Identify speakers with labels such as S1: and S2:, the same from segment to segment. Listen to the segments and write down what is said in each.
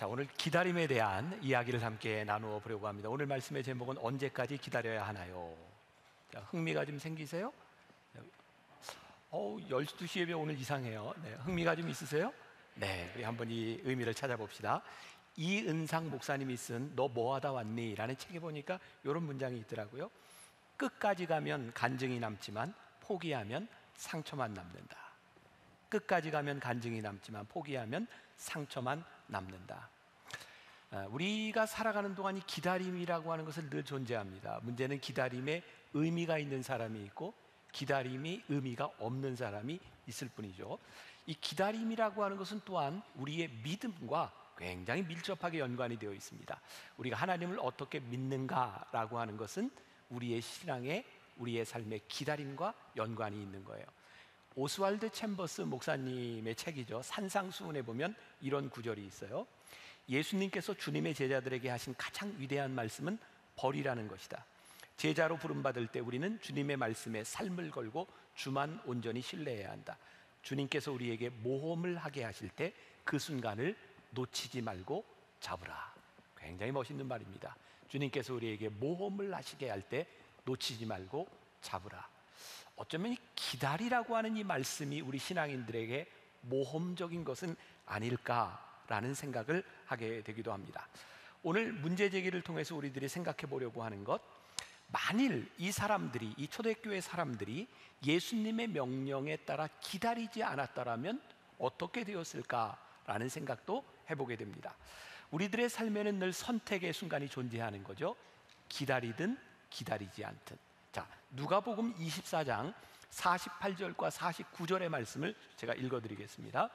S1: 자, 오늘 기다림에 대한 이야기를 함께 나누어 보려고 합니다. 오늘 말씀의 제목은 언제까지 기다려야 하나요? 자, 흥미가 좀 생기세요? 12시에 오늘 이상해요. 네, 흥미가 좀 있으세요? 네, 우리 한번 이 의미를 찾아봅시다. 이은상 목사님이 쓴 너 뭐하다 왔니? 라는 책에 보니까 이런 문장이 있더라고요. 끝까지 가면 간증이 남지만 포기하면 상처만 남는다. 끝까지 가면 간증이 남지만 포기하면 상처만 남는다. 우리가 살아가는 동안 이 기다림이라고 하는 것은 늘 존재합니다. 문제는 기다림에 의미가 있는 사람이 있고 기다림이 의미가 없는 사람이 있을 뿐이죠. 이 기다림이라고 하는 것은 또한 우리의 믿음과 굉장히 밀접하게 연관이 되어 있습니다. 우리가 하나님을 어떻게 믿는가라고 하는 것은 우리의 신앙에, 우리의 삶의 기다림과 연관이 있는 거예요. 오스왈드 챔버스 목사님의 책이죠. 산상수훈에 보면 이런 구절이 있어요. 예수님께서 주님의 제자들에게 하신 가장 위대한 말씀은 벌이라는 것이다. 제자로 부름받을 때 우리는 주님의 말씀에 삶을 걸고 주만 온전히 신뢰해야 한다. 주님께서 우리에게 모험을 하게 하실 때 그 순간을 놓치지 말고 잡으라. 굉장히 멋있는 말입니다. 주님께서 우리에게 모험을 하시게 할 때 놓치지 말고 잡으라. 어쩌면 이 기다리라고 하는 이 말씀이 우리 신앙인들에게 모험적인 것은 아닐까라는 생각을 하게 되기도 합니다. 오늘 문제 제기를 통해서 우리들이 생각해 보려고 하는 것, 만일 이 사람들이, 이 초대교회 사람들이 예수님의 명령에 따라 기다리지 않았더라면 어떻게 되었을까라는 생각도 해보게 됩니다. 우리들의 삶에는 늘 선택의 순간이 존재하는 거죠. 기다리든 기다리지 않든. 자, 누가복음 24장 48절과 49절의 말씀을 제가 읽어드리겠습니다.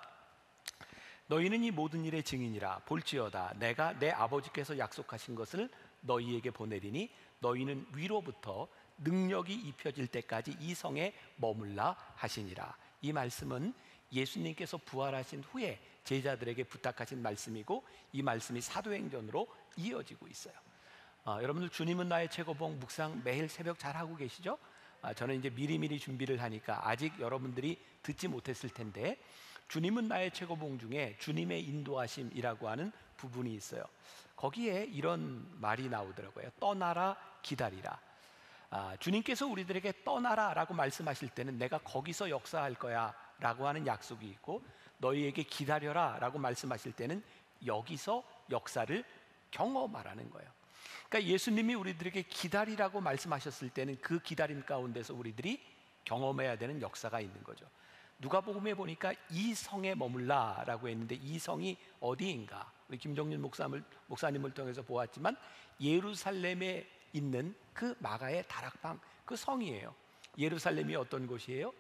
S1: 너희는 이 모든 일의 증인이라. 볼지어다 내가 내 아버지께서 약속하신 것을 너희에게 보내리니 너희는 위로부터 능력이 입혀질 때까지 이 성에 머물라 하시니라. 이 말씀은 예수님께서 부활하신 후에 제자들에게 부탁하신 말씀이고 이 말씀이 사도행전으로 이어지고 있어요. 여러분들 주님은 나의 최고봉 묵상 매일 새벽 잘 하고 계시죠? 저는 이제 미리미리 준비를 하니까 아직 여러분들이 듣지 못했을 텐데 주님은 나의 최고봉 중에 주님의 인도하심이라고 하는 부분이 있어요. 거기에 이런 말이 나오더라고요. 떠나라 기다리라. 주님께서 우리들에게 떠나라 라고 말씀하실 때는 내가 거기서 역사할 거야 라고 하는 약속이 있고 너희에게 기다려라 라고 말씀하실 때는 여기서 역사를 경험하라는 거예요. 그러니까 예수님이 우리들에게 기다리라고 말씀하셨을 때는 그 기다림 가운데서 우리들이 경험해야 되는 역사가 있는 거죠. 누가복음에 보니까 이 성에 머물라 라고 했는데 이 성이 어디인가? 우리 김정윤 목사님을 통해서 보았지만 예루살렘에 있는 그 마가의 다락방, 그 성이에요. 예루살렘이 어떤 곳이에요?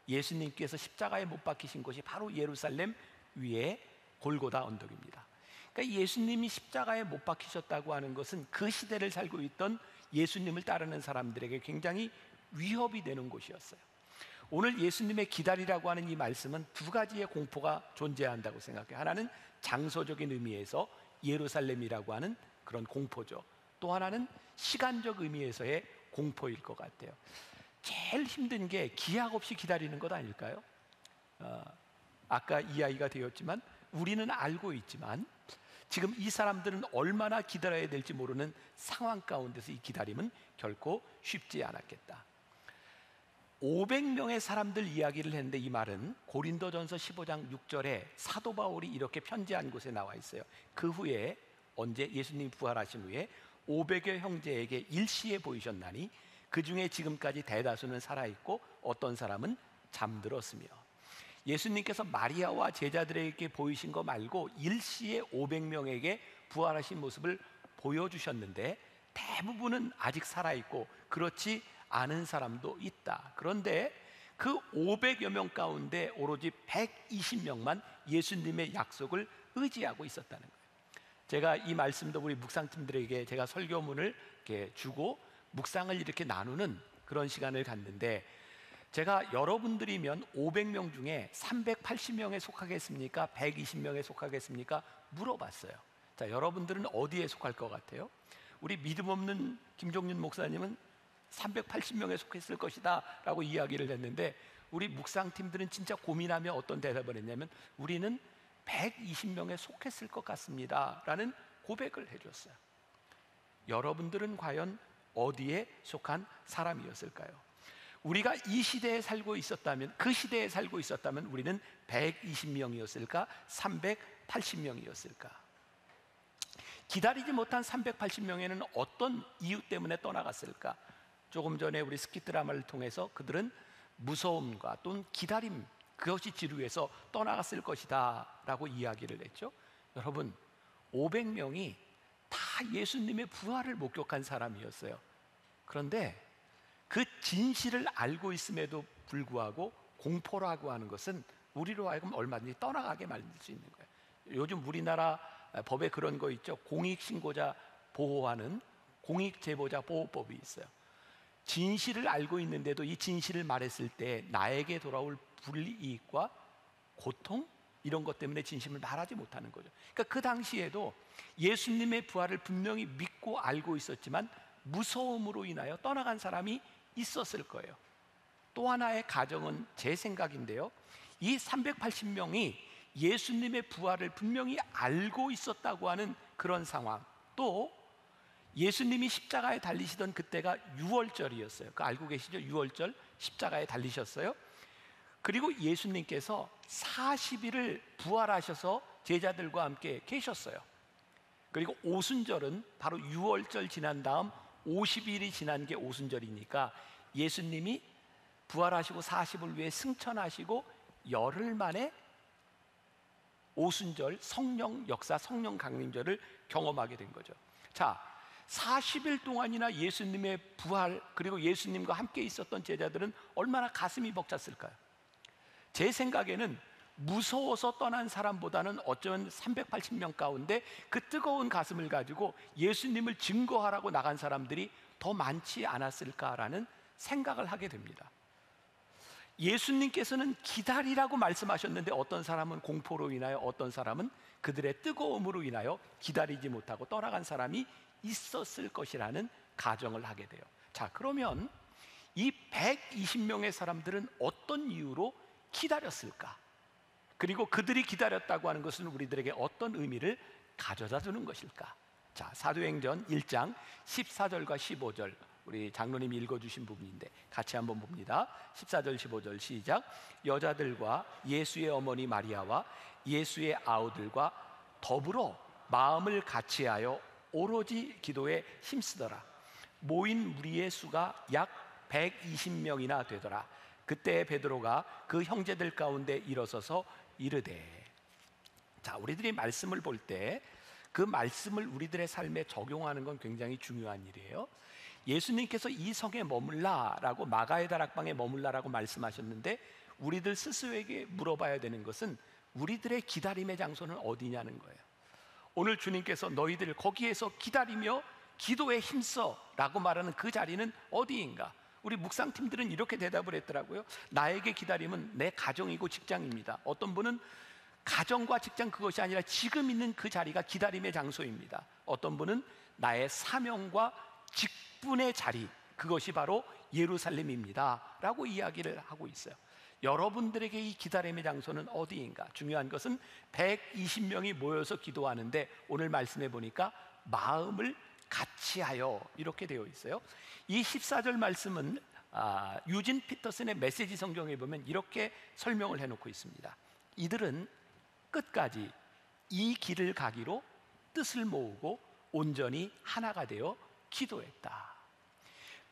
S1: 예수님께서 십자가에 못 박히신 곳이 바로 예루살렘 위에 골고다 언덕입니다. 그러니까 예수님이 십자가에 못 박히셨다고 하는 것은 그 시대를 살고 있던 예수님을 따르는 사람들에게 굉장히 위협이 되는 곳이었어요. 오늘 예수님의 기다리라고 하는 이 말씀은 두 가지의 공포가 존재한다고 생각해요. 하나는 장소적인 의미에서 예루살렘이라고 하는 그런 공포죠. 또 하나는 시간적 의미에서의 공포일 것 같아요. 제일 힘든 게 기약 없이 기다리는 것 아닐까요? 아까 이야기가 되었지만 우리는 알고 있지만 지금 이 사람들은 얼마나 기다려야 될지 모르는 상황 가운데서 이 기다림은 결코 쉽지 않았겠다. 500명의 사람들 이야기를 했는데 이 말은 고린도전서 15장 6절에 사도 바울이 이렇게 편지한 곳에 나와 있어요. 그 후에 언제 예수님이 부활하신 후에 500여 형제에게 일시에 보이셨나니 그 중에 지금까지 대다수는 살아있고 어떤 사람은 잠들었으며. 예수님께서 마리아와 제자들에게 보이신 거 말고 일시에 500명에게 부활하신 모습을 보여주셨는데 대부분은 아직 살아있고 그렇지 않은 사람도 있다. 그런데 그 500여 명 가운데 오로지 120명만 예수님의 약속을 의지하고 있었다는 거예요. 제가 이 말씀도 우리 묵상팀들에게 제가 설교문을 이렇게 주고 묵상을 이렇게 나누는 그런 시간을 갖는데 제가 여러분들이면 500명 중에 380명에 속하겠습니까? 120명에 속하겠습니까? 물어봤어요. 자, 여러분들은 어디에 속할 것 같아요? 우리 믿음 없는 김종윤 목사님은 380명에 속했을 것이다 라고 이야기를 했는데 우리 묵상팀들은 진짜 고민하며 어떤 대답을 했냐면 우리는 120명에 속했을 것 같습니다 라는 고백을 해줬어요. 여러분들은 과연 어디에 속한 사람이었을까요? 우리가 이 시대에 살고 있었다면, 그 시대에 살고 있었다면 우리는 120명이었을까? 380명이었을까? 기다리지 못한 380명에는 어떤 이유 때문에 떠나갔을까? 조금 전에 우리 스킷 드라마를 통해서 그들은 무서움과 또는 기다림, 그것이 지루해서 떠나갔을 것이다 라고 이야기를 했죠. 여러분, 500명이 다 예수님의 부활을 목격한 사람이었어요. 그런데 그 진실을 알고 있음에도 불구하고 공포라고 하는 것은 우리로 하여금 얼마든지 떠나가게 만들 수 있는 거예요. 요즘 우리나라 법에 그런 거 있죠. 공익신고자 보호하는 공익제보자 보호법이 있어요. 진실을 알고 있는데도 이 진실을 말했을 때 나에게 돌아올 불이익과 고통, 이런 것 때문에 진심을 말하지 못하는 거죠. 그러니까 그 당시에도 예수님의 부활을 분명히 믿고 알고 있었지만 무서움으로 인하여 떠나간 사람이 있었을 거예요. 또 하나의 가정은 제 생각인데요, 이 380명이 예수님의 부활을 분명히 알고 있었다고 하는 그런 상황, 또 예수님이 십자가에 달리시던 그때가 6월절이었어요. 그 알고 계시죠? 6월절 십자가에 달리셨어요. 그리고 예수님께서 40일을 부활하셔서 제자들과 함께 계셨어요. 그리고 오순절은 바로 6월절 지난 다음 50일이 지난 게 오순절이니까 예수님이 부활하시고 40일 후에 승천하시고 열흘 만에 오순절 성령 역사, 성령 강림절을 경험하게 된 거죠. 자, 40일 동안이나 예수님의 부활, 그리고 예수님과 함께 있었던 제자들은 얼마나 가슴이 벅찼을까요? 제 생각에는 무서워서 떠난 사람보다는 어쩌면 380명 가운데 그 뜨거운 가슴을 가지고 예수님을 증거하라고 나간 사람들이 더 많지 않았을까라는 생각을 하게 됩니다. 예수님께서는 기다리라고 말씀하셨는데 어떤 사람은 공포로 인하여, 어떤 사람은 그들의 뜨거움으로 인하여 기다리지 못하고 떠나간 사람이 있었을 것이라는 가정을 하게 돼요. 자, 그러면 이 120명의 사람들은 어떤 이유로 기다렸을까? 그리고 그들이 기다렸다고 하는 것은 우리들에게 어떤 의미를 가져다 주는 것일까? 자, 사도행전 1장 14절과 15절, 우리 장로님이 읽어주신 부분인데 같이 한번 봅니다. 14절 15절 시작. 여자들과 예수의 어머니 마리아와 예수의 아우들과 더불어 마음을 같이하여 오로지 기도에 힘쓰더라. 모인 무리의 수가 약 120명이나 되더라. 그때 베드로가 그 형제들 가운데 일어서서 이르되. 자, 우리들이 말씀을 볼 때 그 말씀을 우리들의 삶에 적용하는 건 굉장히 중요한 일이에요. 예수님께서 이 성에 머물라라고, 마가의 다락방에 머물라라고 말씀하셨는데 우리들 스스로에게 물어봐야 되는 것은 우리들의 기다림의 장소는 어디냐는 거예요. 오늘 주님께서 너희들 거기에서 기다리며 기도에 힘써 라고 말하는 그 자리는 어디인가? 우리 묵상팀들은 이렇게 대답을 했더라고요. 나에게 기다림은 내 가정이고 직장입니다. 어떤 분은 가정과 직장, 그것이 아니라 지금 있는 그 자리가 기다림의 장소입니다. 어떤 분은 나의 사명과 직분의 자리, 그것이 바로 예루살렘입니다 라고 이야기를 하고 있어요. 여러분들에게 이 기다림의 장소는 어디인가? 중요한 것은 120명이 모여서 기도하는데 오늘 말씀해 보니까 마음을 같이하여 이렇게 되어 있어요. 이 14절 말씀은 유진 피터슨의 메시지 성경에 보면 이렇게 설명을 해놓고 있습니다. 이들은 끝까지 이 길을 가기로 뜻을 모으고 온전히 하나가 되어 기도했다.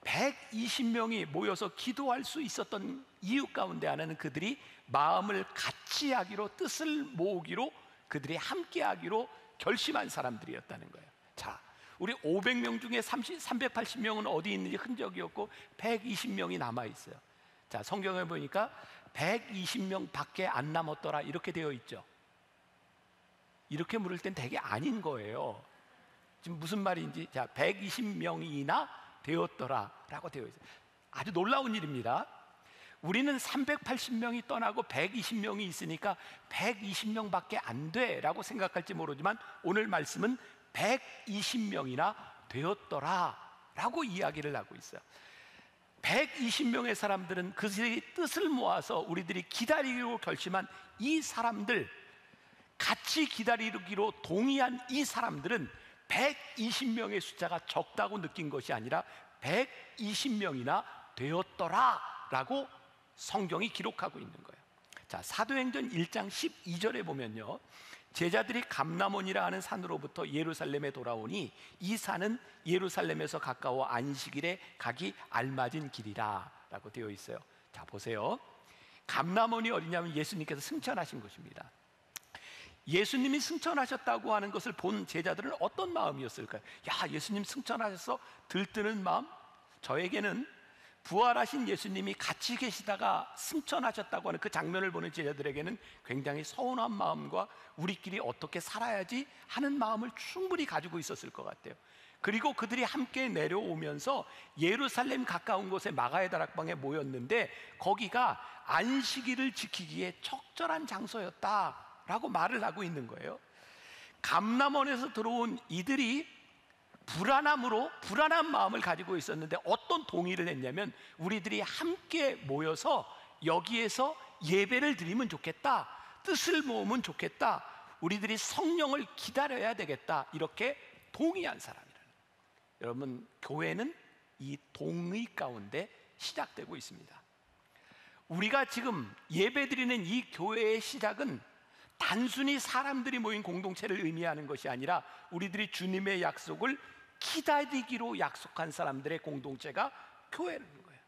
S1: 120명이 모여서 기도할 수 있었던 이유 가운데 하나는 그들이 마음을 같이 하기로, 뜻을 모으기로, 그들이 함께 하기로 결심한 사람들이었다는 거예요. 자, 우리 500명 중에 380명은 어디 있는지 흔적이 없고 120명이 남아있어요. 자, 성경에 보니까 120명 밖에 안 남았더라 이렇게 되어 있죠. 이렇게 물을 땐 되게 아닌 거예요. 지금 무슨 말인지, 자, 120명이나 되었더라 라고 되어 있어요. 아주 놀라운 일입니다. 우리는 380명이 떠나고 120명이 있으니까 120명밖에 안 돼 라고 생각할지 모르지만 오늘 말씀은 120명이나 되었더라 라고 이야기를 하고 있어요. 120명의 사람들은 그들이 뜻을 모아서 우리들이 기다리기로 결심한 이 사람들, 같이 기다리기로 동의한 이 사람들은 120명의 숫자가 적다고 느낀 것이 아니라 120명이나 되었더라라고 성경이 기록하고 있는 거예요. 자, 사도행전 1장 12절에 보면요, 제자들이 감람원이라 하는 산으로부터 예루살렘에 돌아오니 이 산은 예루살렘에서 가까워 안식일에 가기 알맞은 길이라 라고 되어 있어요. 자, 보세요. 감람원이 어디냐면 예수님께서 승천하신 곳입니다. 예수님이 승천하셨다고 하는 것을 본 제자들은 어떤 마음이었을까요? 야, 예수님 승천하셔서 들뜨는 마음? 저에게는 부활하신 예수님이 같이 계시다가 승천하셨다고 하는 그 장면을 보는 제자들에게는 굉장히 서운한 마음과 우리끼리 어떻게 살아야지 하는 마음을 충분히 가지고 있었을 것 같아요. 그리고 그들이 함께 내려오면서 예루살렘 가까운 곳에 마가의 다락방에 모였는데 거기가 안식일을 지키기에 적절한 장소였다라고 말을 하고 있는 거예요. 감람원에서 들어온 이들이 불안한 마음을 가지고 있었는데 어떤 동의를 했냐면, 우리들이 함께 모여서 여기에서 예배를 드리면 좋겠다, 뜻을 모으면 좋겠다, 우리들이 성령을 기다려야 되겠다, 이렇게 동의한 사람이라는. 여러분, 교회는 이 동의 가운데 시작되고 있습니다. 우리가 지금 예배드리는 이 교회의 시작은 단순히 사람들이 모인 공동체를 의미하는 것이 아니라 우리들이 주님의 약속을 기다리기로 약속한 사람들의 공동체가 교회라는 거예요.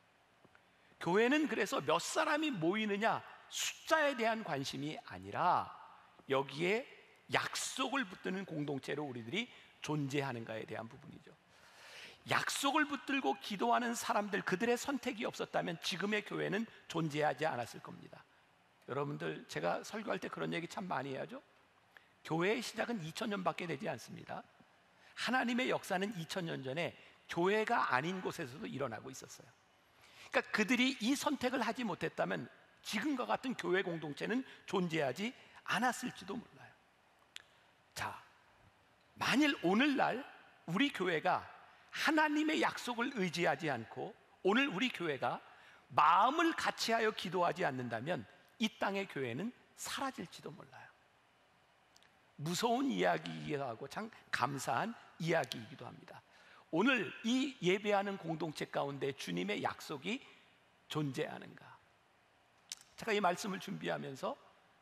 S1: 교회는 그래서 몇 사람이 모이느냐, 숫자에 대한 관심이 아니라 여기에 약속을 붙드는 공동체로 우리들이 존재하는가에 대한 부분이죠. 약속을 붙들고 기도하는 사람들, 그들의 선택이 없었다면 지금의 교회는 존재하지 않았을 겁니다. 여러분들, 제가 설교할 때 그런 얘기 참 많이 해야죠. 교회의 시작은 2000년밖에 되지 않습니다. 하나님의 역사는 2000년 전에 교회가 아닌 곳에서도 일어나고 있었어요. 그러니까 그들이 이 선택을 하지 못했다면 지금과 같은 교회 공동체는 존재하지 않았을지도 몰라요. 자, 만일 오늘날 우리 교회가 하나님의 약속을 의지하지 않고 오늘 우리 교회가 마음을 같이하여 기도하지 않는다면 이 땅의 교회는 사라질지도 몰라요. 무서운 이야기이기도 하고 참 감사한 이야기이기도 합니다. 오늘 이 예배하는 공동체 가운데 주님의 약속이 존재하는가? 제가 이 말씀을 준비하면서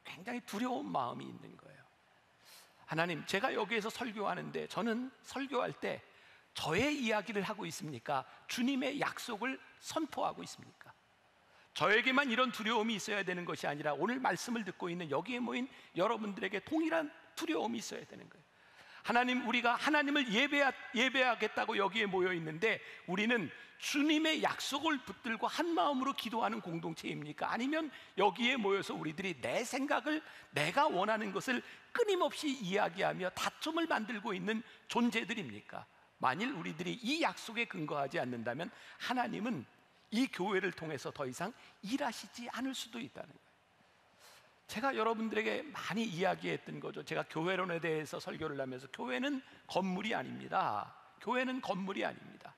S1: 굉장히 두려운 마음이 있는 거예요. 하나님, 제가 여기에서 설교하는데 저는 설교할 때 저의 이야기를 하고 있습니까? 주님의 약속을 선포하고 있습니까? 저에게만 이런 두려움이 있어야 되는 것이 아니라 오늘 말씀을 듣고 있는 여기에 모인 여러분들에게 동일한 두려움이 있어야 되는 거예요. 하나님, 우리가 하나님을 예배하겠다고 여기에 모여 있는데 우리는 주님의 약속을 붙들고 한 마음으로 기도하는 공동체입니까? 아니면 여기에 모여서 우리들이 내 생각을, 내가 원하는 것을 끊임없이 이야기하며 다툼을 만들고 있는 존재들입니까? 만일 우리들이 이 약속에 근거하지 않는다면 하나님은 이 교회를 통해서 더 이상 일하시지 않을 수도 있다는 거예요. 제가 여러분들에게 많이 이야기했던 거죠. 제가 교회론에 대해서 설교를 하면서 교회는 건물이 아닙니다. 교회는 건물이 아닙니다.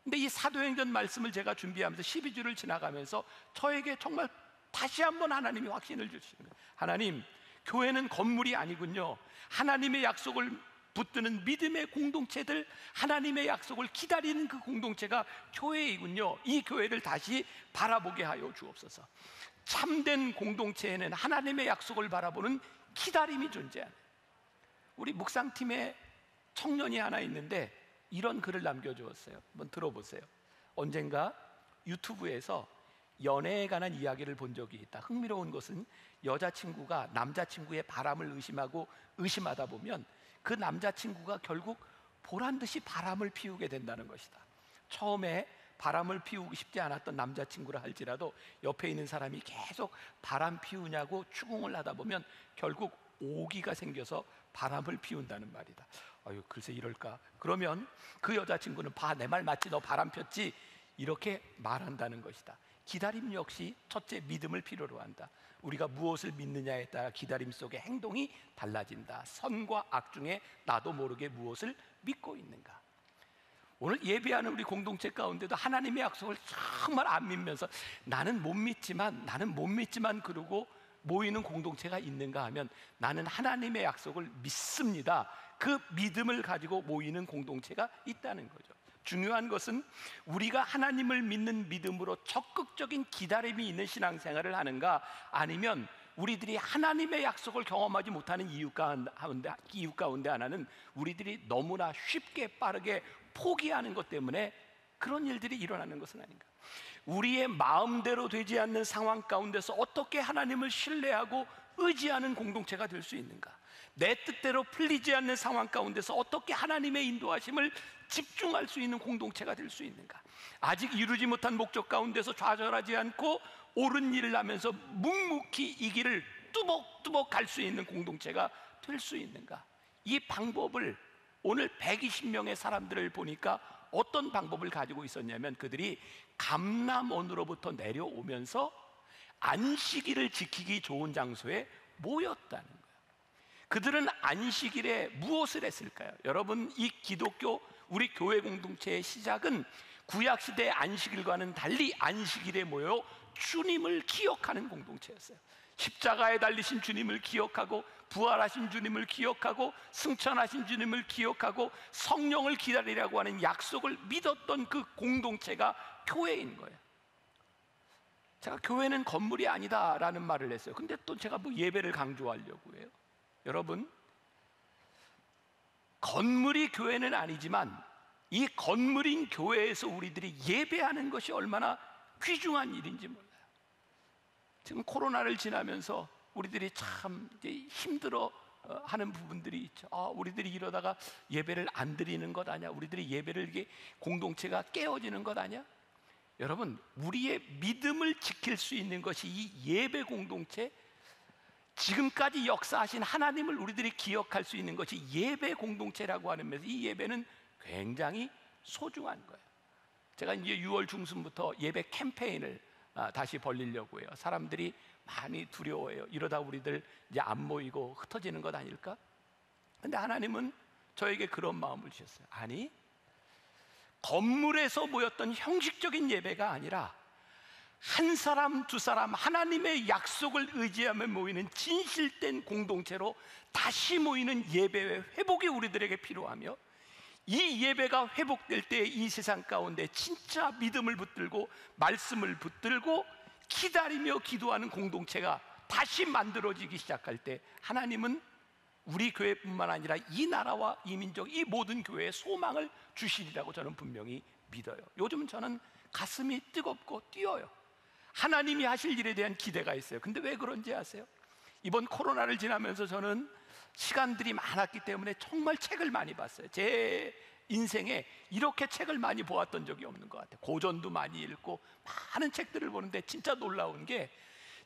S1: 근데 이 사도행전 말씀을 제가 준비하면서 12주를 지나가면서 저에게 정말 다시 한번 하나님이 확신을 주시는 거예요. 하나님, 교회는 건물이 아니군요. 하나님의 약속을 붙드는 믿음의 공동체들, 하나님의 약속을 기다리는 그 공동체가 교회이군요. 이 교회를 다시 바라보게 하여 주옵소서. 참된 공동체에는 하나님의 약속을 바라보는 기다림이 존재하는, 우리 묵상팀에 청년이 하나 있는데 이런 글을 남겨주었어요. 한번 들어보세요. 언젠가 유튜브에서 연애에 관한 이야기를 본 적이 있다. 흥미로운 것은 여자친구가 남자친구의 바람을 의심하다 보면 그 남자친구가 결국 보란듯이 바람을 피우게 된다는 것이다. 처음에 바람을 피우고 싶지 않았던 남자친구라 할지라도 옆에 있는 사람이 계속 바람 피우냐고 추궁을 하다 보면 결국 오기가 생겨서 바람을 피운다는 말이다. 아유, 글쎄 이럴까? 그러면 그 여자친구는 봐, 내 말 맞지? 너 바람 폈지? 이렇게 말한다는 것이다. 기다림 역시 첫째 믿음을 필요로 한다. 우리가 무엇을 믿느냐에 따라 기다림 속의 행동이 달라진다. 선과 악 중에 나도 모르게 무엇을 믿고 있는가. 오늘 예배하는 우리 공동체 가운데도 하나님의 약속을 정말 안 믿면서 나는 못 믿지만 그러고 모이는 공동체가 있는가 하면 나는 하나님의 약속을 믿습니다. 그 믿음을 가지고 모이는 공동체가 있다는 거죠. 중요한 것은 우리가 하나님을 믿는 믿음으로 적극적인 기다림이 있는 신앙생활을 하는가, 아니면 우리들이 하나님의 약속을 경험하지 못하는 이유 가운데 하나는 우리들이 너무나 쉽게 빠르게 포기하는 것 때문에 그런 일들이 일어나는 것은 아닌가. 우리의 마음대로 되지 않는 상황 가운데서 어떻게 하나님을 신뢰하고 의지하는 공동체가 될 수 있는가? 내 뜻대로 풀리지 않는 상황 가운데서 어떻게 하나님의 인도하심을 집중할 수 있는 공동체가 될 수 있는가? 아직 이루지 못한 목적 가운데서 좌절하지 않고 옳은 일을 하면서 묵묵히 이 길을 뚜벅뚜벅 갈 수 있는 공동체가 될 수 있는가? 이 방법을 오늘 120명의 사람들을 보니까 어떤 방법을 가지고 있었냐면, 그들이 감람원으로부터 내려오면서 안식일을 지키기 좋은 장소에 모였다는 거예요. 그들은 안식일에 무엇을 했을까요? 여러분, 이 기독교 우리 교회 공동체의 시작은 구약시대의 안식일과는 달리 안식일에 모여 주님을 기억하는 공동체였어요. 십자가에 달리신 주님을 기억하고, 부활하신 주님을 기억하고, 승천하신 주님을 기억하고, 성령을 기다리라고 하는 약속을 믿었던 그 공동체가 교회인 거예요. 제가 교회는 건물이 아니다라는 말을 했어요. 근데 또 제가 뭐 예배를 강조하려고 해요. 여러분, 건물이 교회는 아니지만 이 건물인 교회에서 우리들이 예배하는 것이 얼마나 귀중한 일인지 몰라요. 지금 코로나를 지나면서 우리들이 참 이제 힘들어 하는 부분들이 있죠. 우리들이 이러다가 예배를 안 드리는 것 아니야? 우리들이 예배를 이게 공동체가 깨어지는 것 아니야? 여러분, 우리의 믿음을 지킬 수 있는 것이 이 예배 공동체, 지금까지 역사하신 하나님을 우리들이 기억할 수 있는 것이 예배 공동체라고 하는 면에서 이 예배는 굉장히 소중한 거예요. 제가 이제 6월 중순부터 예배 캠페인을 다시 벌리려고 해요. 사람들이 많이 두려워해요. 이러다 우리들 이제 안 모이고 흩어지는 것 아닐까? 근데 하나님은 저에게 그런 마음을 주셨어요. 아니, 건물에서 모였던 형식적인 예배가 아니라 한 사람 두 사람 하나님의 약속을 의지하며 모이는 진실된 공동체로 다시 모이는 예배의 회복이 우리들에게 필요하며, 이 예배가 회복될 때 이 세상 가운데 진짜 믿음을 붙들고 말씀을 붙들고 기다리며 기도하는 공동체가 다시 만들어지기 시작할 때 하나님은 우리 교회뿐만 아니라 이 나라와 이 민족, 이 모든 교회에 소망을 주시리라고 저는 분명히 믿어요. 요즘 저는 가슴이 뜨겁고 뛰어요. 하나님이 하실 일에 대한 기대가 있어요. 근데 왜 그런지 아세요? 이번 코로나를 지나면서 저는 시간들이 많았기 때문에 정말 책을 많이 봤어요. 제 인생에 이렇게 책을 많이 보았던 적이 없는 것 같아요. 고전도 많이 읽고 많은 책들을 보는데 진짜 놀라운 게,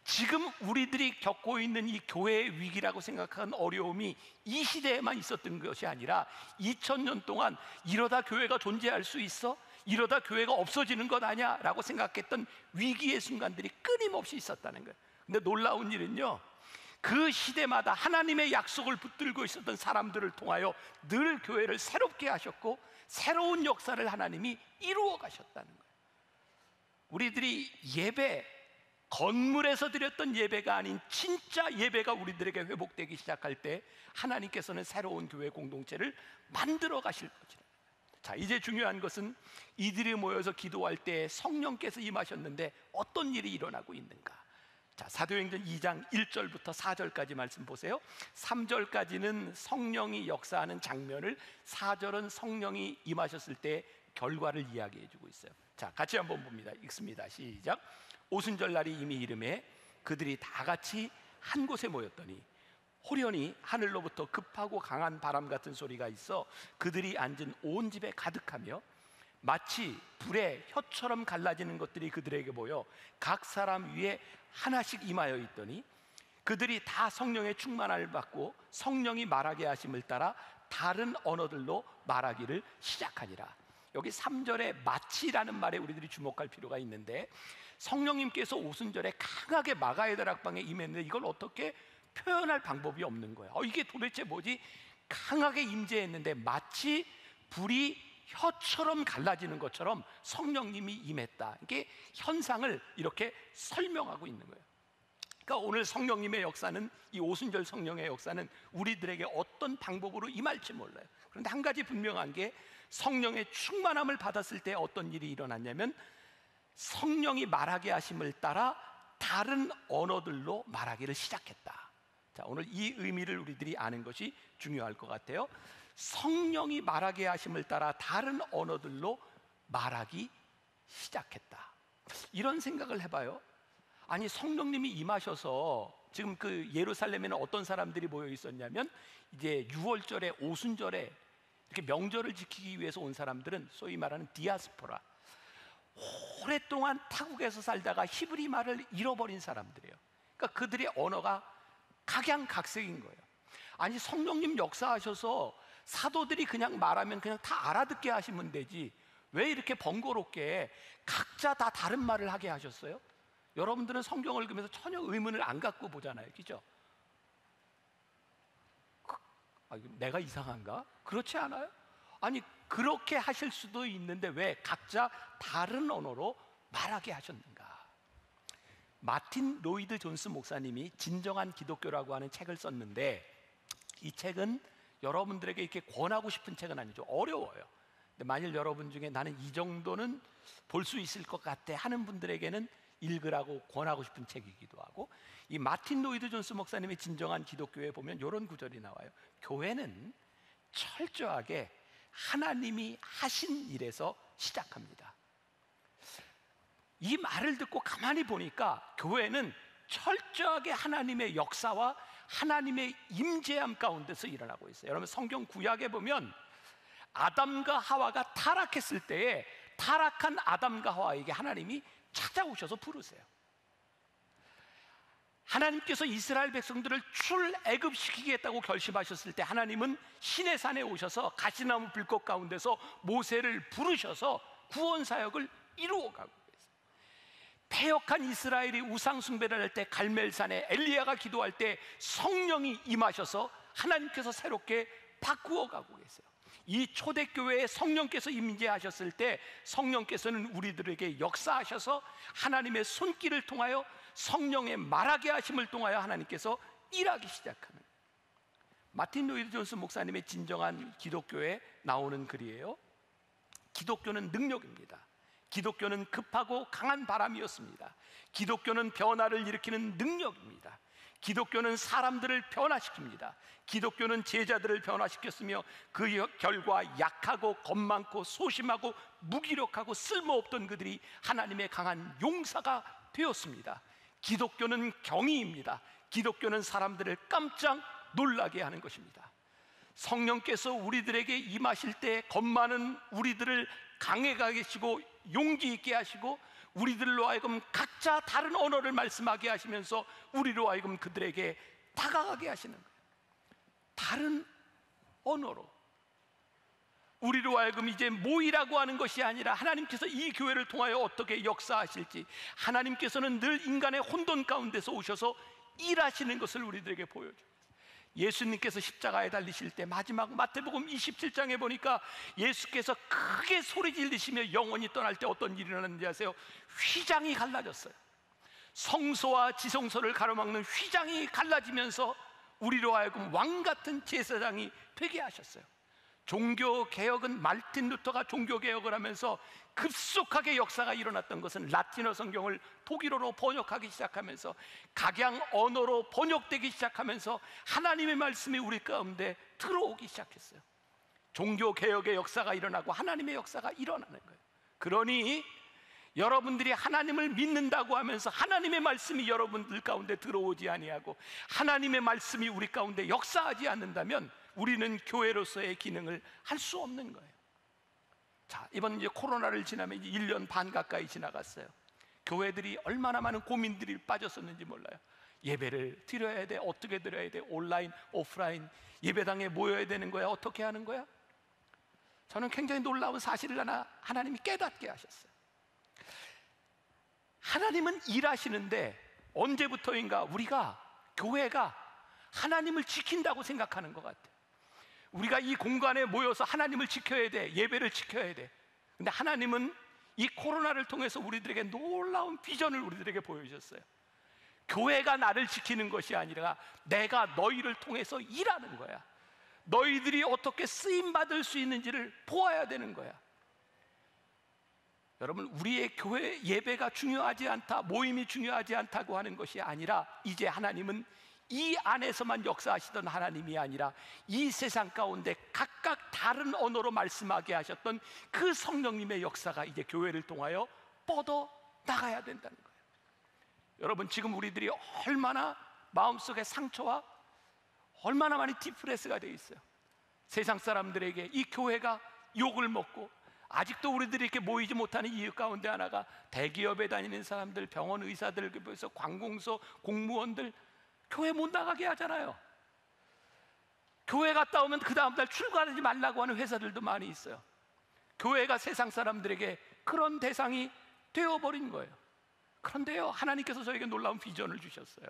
S1: 지금 우리들이 겪고 있는 이 교회의 위기라고 생각하는 어려움이 이 시대에만 있었던 것이 아니라 2000년 동안 이러다 교회가 존재할 수 있어? 이러다 교회가 없어지는 것 아니야? 라고 생각했던 위기의 순간들이 끊임없이 있었다는 거예요. 근데 놀라운 일은요, 그 시대마다 하나님의 약속을 붙들고 있었던 사람들을 통하여 늘 교회를 새롭게 하셨고 새로운 역사를 하나님이 이루어 가셨다는 거예요. 우리들이 예배, 건물에서 드렸던 예배가 아닌 진짜 예배가 우리들에게 회복되기 시작할 때 하나님께서는 새로운 교회 공동체를 만들어 가실 것이라. 자, 이제 중요한 것은 이들이 모여서 기도할 때 성령께서 임하셨는데 어떤 일이 일어나고 있는가? 자, 사도행전 2장 1절부터 4절까지 말씀 보세요. 3절까지는 성령이 역사하는 장면을, 4절은 성령이 임하셨을 때 결과를 이야기해 주고 있어요. 자, 같이 한번 봅니다. 읽습니다. 시작. 오순절 날이 이미 이르매 그들이 다 같이 한 곳에 모였더니 호련히 하늘로부터 급하고 강한 바람 같은 소리가 있어 그들이 앉은 온 집에 가득하며, 마치 불에 혀처럼 갈라지는 것들이 그들에게 보여 각 사람 위에 하나씩 임하여 있더니 그들이 다 성령의 충만함을 받고 성령이 말하게 하심을 따라 다른 언어들로 말하기를 시작하니라. 여기 3절에 마치라는 말에 우리들이 주목할 필요가 있는데, 성령님께서 오순절에 강하게 마가의 다락방에 임했는데 이걸 어떻게 표현할 방법이 없는 거야. 이게 도대체 뭐지? 강하게 임재했는데 마치 불이 혀처럼 갈라지는 것처럼 성령님이 임했다. 이게 현상을 이렇게 설명하고 있는 거예요. 그러니까 오늘 성령님의 역사는, 이 오순절 성령의 역사는 우리들에게 어떤 방법으로 임할지 몰라요. 그런데 한 가지 분명한 게, 성령의 충만함을 받았을 때 어떤 일이 일어났냐면, 성령이 말하게 하심을 따라 다른 언어들로 말하기를 시작했다. 자, 오늘 이 의미를 우리들이 아는 것이 중요할 것 같아요. 성령이 말하게 하심을 따라 다른 언어들로 말하기 시작했다. 이런 생각을 해봐요. 아니, 성령님이 임하셔서 지금 그 예루살렘에는 어떤 사람들이 모여 있었냐면, 이제 6월절에, 오순절에 이렇게 명절을 지키기 위해서 온 사람들은 소위 말하는 디아스포라, 오랫동안 타국에서 살다가 히브리 말을 잃어버린 사람들이에요. 그러니까 그들의 언어가 각양각색인 거예요. 아니, 성령님 역사하셔서 사도들이 그냥 말하면 그냥 다 알아듣게 하시면 되지, 왜 이렇게 번거롭게 각자 다 다른 말을 하게 하셨어요? 여러분들은 성경을 읽으면서 전혀 의문을 안 갖고 보잖아요, 그죠? 내가 이상한가? 그렇지 않아요? 아니, 그렇게 하실 수도 있는데 왜 각자 다른 언어로 말하게 하셨는가? 마틴 로이드 존스 목사님이 진정한 기독교라고 하는 책을 썼는데, 이 책은 여러분들에게 이렇게 권하고 싶은 책은 아니죠. 어려워요. 근데 만일 여러분 중에 나는 이 정도는 볼 수 있을 것 같아 하는 분들에게는 읽으라고 권하고 싶은 책이기도 하고, 이 마틴 로이드 존스 목사님의 진정한 기독교에 보면 이런 구절이 나와요. 교회는 철저하게 하나님이 하신 일에서 시작합니다. 이 말을 듣고 가만히 보니까 교회는 철저하게 하나님의 역사와 하나님의 임재함 가운데서 일어나고 있어요. 여러분, 성경 구약에 보면 아담과 하와가 타락했을 때에 타락한 아담과 하와에게 하나님이 찾아오셔서 부르세요. 하나님께서 이스라엘 백성들을 출애굽시키겠다고 결심하셨을 때 하나님은 시내산에 오셔서 가시나무 불꽃 가운데서 모세를 부르셔서 구원 사역을 이루어가고 계세요. 패역한 이스라엘이 우상 숭배를 할 때 갈멜산에 엘리야가 기도할 때 성령이 임하셔서 하나님께서 새롭게 바꾸어 가고 계세요. 이 초대교회에 성령께서 임재하셨을 때 성령께서는 우리들에게 역사하셔서 하나님의 손길을 통하여 성령의 말하게 하심을 통하여 하나님께서 일하기 시작하는, 마틴 로이드 존스 목사님의 진정한 기독교에 나오는 글이에요. 기독교는 능력입니다. 기독교는 급하고 강한 바람이었습니다. 기독교는 변화를 일으키는 능력입니다. 기독교는 사람들을 변화시킵니다. 기독교는 제자들을 변화시켰으며 그 결과 약하고 겁 많고 소심하고 무기력하고 쓸모없던 그들이 하나님의 강한 용사가 되었습니다. 기독교는 경의입니다. 기독교는 사람들을 깜짝 놀라게 하는 것입니다. 성령께서 우리들에게 임하실 때 겁 많은 우리들을 강해가게 하시고 용기 있게 하시고, 우리들로 하여금 각자 다른 언어를 말씀하게 하시면서 우리로 하여금 그들에게 다가가게 하시는 거예요. 다른 언어로 우리로 하여금 이제 모이라고 하는 것이 아니라 하나님께서 이 교회를 통하여 어떻게 역사하실지, 하나님께서는 늘 인간의 혼돈 가운데서 오셔서 일하시는 것을 우리들에게 보여줘요. 예수님께서 십자가에 달리실 때 마지막 마태복음 27장에 보니까 예수께서 크게 소리 지르시며 영혼이 떠날 때 어떤 일이 일어났는지 아세요? 휘장이 갈라졌어요. 성소와 지성소를 가로막는 휘장이 갈라지면서 우리로 하여금 왕같은 제사장이 되게 하셨어요. 종교개혁은 말틴 루터가 종교개혁을 하면서 급속하게 역사가 일어났던 것은 라틴어 성경을 독일어로 번역하기 시작하면서 각양 언어로 번역되기 시작하면서 하나님의 말씀이 우리 가운데 들어오기 시작했어요. 종교개혁의 역사가 일어나고 하나님의 역사가 일어나는 거예요. 그러니 여러분들이 하나님을 믿는다고 하면서 하나님의 말씀이 여러분들 가운데 들어오지 아니하고 하나님의 말씀이 우리 가운데 역사하지 않는다면 우리는 교회로서의 기능을 할 수 없는 거예요. 자, 이번 이제 코로나를 지나면 이제 1년 반 가까이 지나갔어요. 교회들이 얼마나 많은 고민들이 빠졌었는지 몰라요. 예배를 드려야 돼, 어떻게 드려야 돼, 온라인, 오프라인, 예배당에 모여야 되는 거야, 어떻게 하는 거야? 저는 굉장히 놀라운 사실을 하나님이 깨닫게 하셨어요. 하나님은 일하시는데 언제부터인가 우리가, 교회가 하나님을 지킨다고 생각하는 것 같아요. 우리가 이 공간에 모여서 하나님을 지켜야 돼, 예배를 지켜야 돼. 근데 하나님은 이 코로나를 통해서 우리들에게 놀라운 비전을 우리들에게 보여주셨어요. 교회가 나를 지키는 것이 아니라 내가 너희를 통해서 일하는 거야. 너희들이 어떻게 쓰임받을 수 있는지를 보아야 되는 거야. 여러분, 우리의 교회 예배가 중요하지 않다, 모임이 중요하지 않다고 하는 것이 아니라, 이제 하나님은 이 안에서만 역사하시던 하나님이 아니라 이 세상 가운데 각각 다른 언어로 말씀하게 하셨던 그 성령님의 역사가 이제 교회를 통하여 뻗어 나가야 된다는 거예요. 여러분, 지금 우리들이 얼마나 마음속에 상처와 얼마나 많이 디프레스가 되어 있어요. 세상 사람들에게 이 교회가 욕을 먹고, 아직도 우리들이 이렇게 모이지 못하는 이유 가운데 하나가 대기업에 다니는 사람들, 병원 의사들, 그래서 관공서 공무원들 교회 못 나가게 하잖아요. 교회 갔다 오면 그 다음날 출근하지 말라고 하는 회사들도 많이 있어요. 교회가 세상 사람들에게 그런 대상이 되어버린 거예요. 그런데요, 하나님께서 저에게 놀라운 비전을 주셨어요.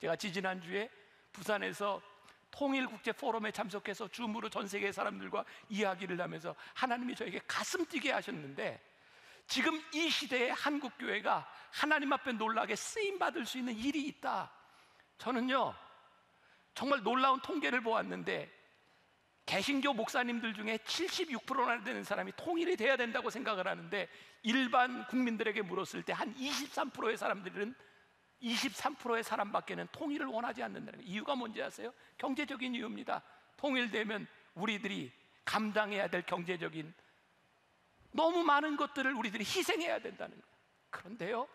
S1: 제가 지지난주에 부산에서 통일국제 포럼에 참석해서 줌으로 전 세계 사람들과 이야기를 하면서 하나님이 저에게 가슴 뛰게 하셨는데, 지금 이 시대에 한국교회가 하나님 앞에 놀라게 쓰임받을 수 있는 일이 있다. 저는요, 정말 놀라운 통계를 보았는데, 개신교 목사님들 중에 76%나 되는 사람이 통일이 돼야 된다고 생각을 하는데, 일반 국민들에게 물었을 때 한 23%의 사람들은 23%의 사람밖에는 통일을 원하지 않는다는 거예요. 이유가 뭔지 아세요? 경제적인 이유입니다. 통일되면 우리들이 감당해야 될 경제적인 너무 많은 것들을 우리들이 희생해야 된다는 거예요. 그런데요,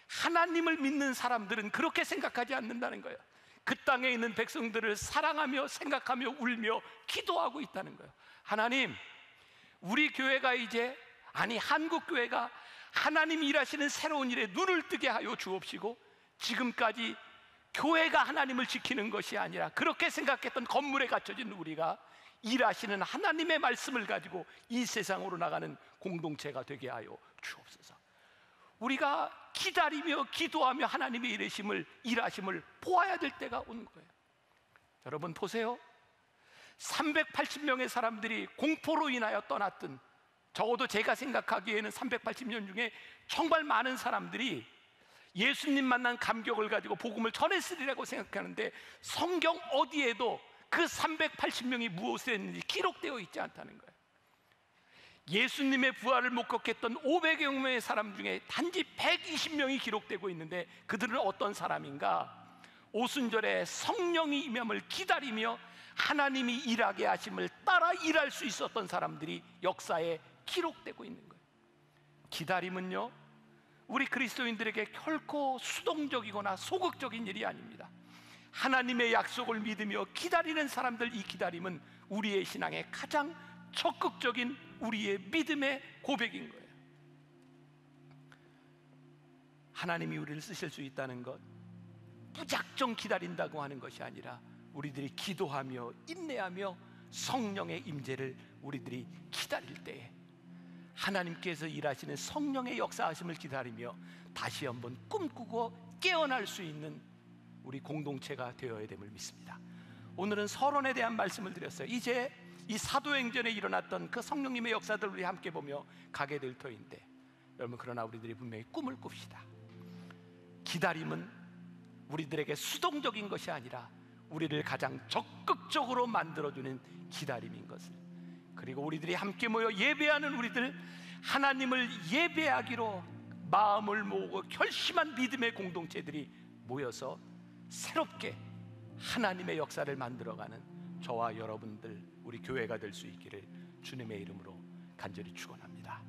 S1: 하나님을 믿는 사람들은 그렇게 생각하지 않는다는 거예요. 그 땅에 있는 백성들을 사랑하며 생각하며 울며 기도하고 있다는 거예요. 하나님, 우리 교회가 이제, 아니 한국교회가 하나님이 일하시는 새로운 일에 눈을 뜨게 하여 주옵시고, 지금까지 교회가 하나님을 지키는 것이 아니라 그렇게 생각했던 건물에 갇혀진 우리가 일하시는 하나님의 말씀을 가지고 이 세상으로 나가는 공동체가 되게 하여 주옵소서. 우리가 기다리며 기도하며 하나님의 일하심을 보아야 될 때가 온 거예요. 여러분 보세요. 380명의 사람들이 공포로 인하여 떠났던, 적어도 제가 생각하기에는 380년 중에 정말 많은 사람들이 예수님 만난 감격을 가지고 복음을 전했으리라고 생각하는데, 성경 어디에도 그 380명이 무엇을 했는지 기록되어 있지 않다는 거예요. 예수님의 부활을 목격했던 500여 명의 사람 중에 단지 120명이 기록되고 있는데, 그들은 어떤 사람인가? 오순절에 성령이 임함을 기다리며 하나님이 일하게 하심을 따라 일할 수 있었던 사람들이 역사에 기록되고 있는 거예요. 기다림은요, 우리 그리스도인들에게 결코 수동적이거나 소극적인 일이 아닙니다. 하나님의 약속을 믿으며 기다리는 사람들, 이 기다림은 우리의 신앙의 가장 적극적인 우리의 믿음의 고백인 거예요. 하나님이 우리를 쓰실 수 있다는 것, 무작정 기다린다고 하는 것이 아니라 우리들이 기도하며 인내하며 성령의 임재를 우리들이 기다릴 때에 하나님께서 일하시는 성령의 역사하심을 기다리며 다시 한번 꿈꾸고 깨어날 수 있는 우리 공동체가 되어야 됨을 믿습니다. 오늘은 서론에 대한 말씀을 드렸어요. 이제 이 사도행전에 일어났던 그 성령님의 역사들을 우리 함께 보며 가게 될 터인데, 여러분 그러나 우리들이 분명히 꿈을 꿉시다. 기다림은 우리들에게 수동적인 것이 아니라 우리를 가장 적극적으로 만들어주는 기다림인 것을, 그리고 우리들이 함께 모여 예배하는 우리들, 하나님을 예배하기로 마음을 모으고 결심한 믿음의 공동체들이 모여서 새롭게 하나님의 역사를 만들어가는 저와 여러분들, 우리 교회가 될 수 있기를 주님의 이름으로 간절히 축원합니다.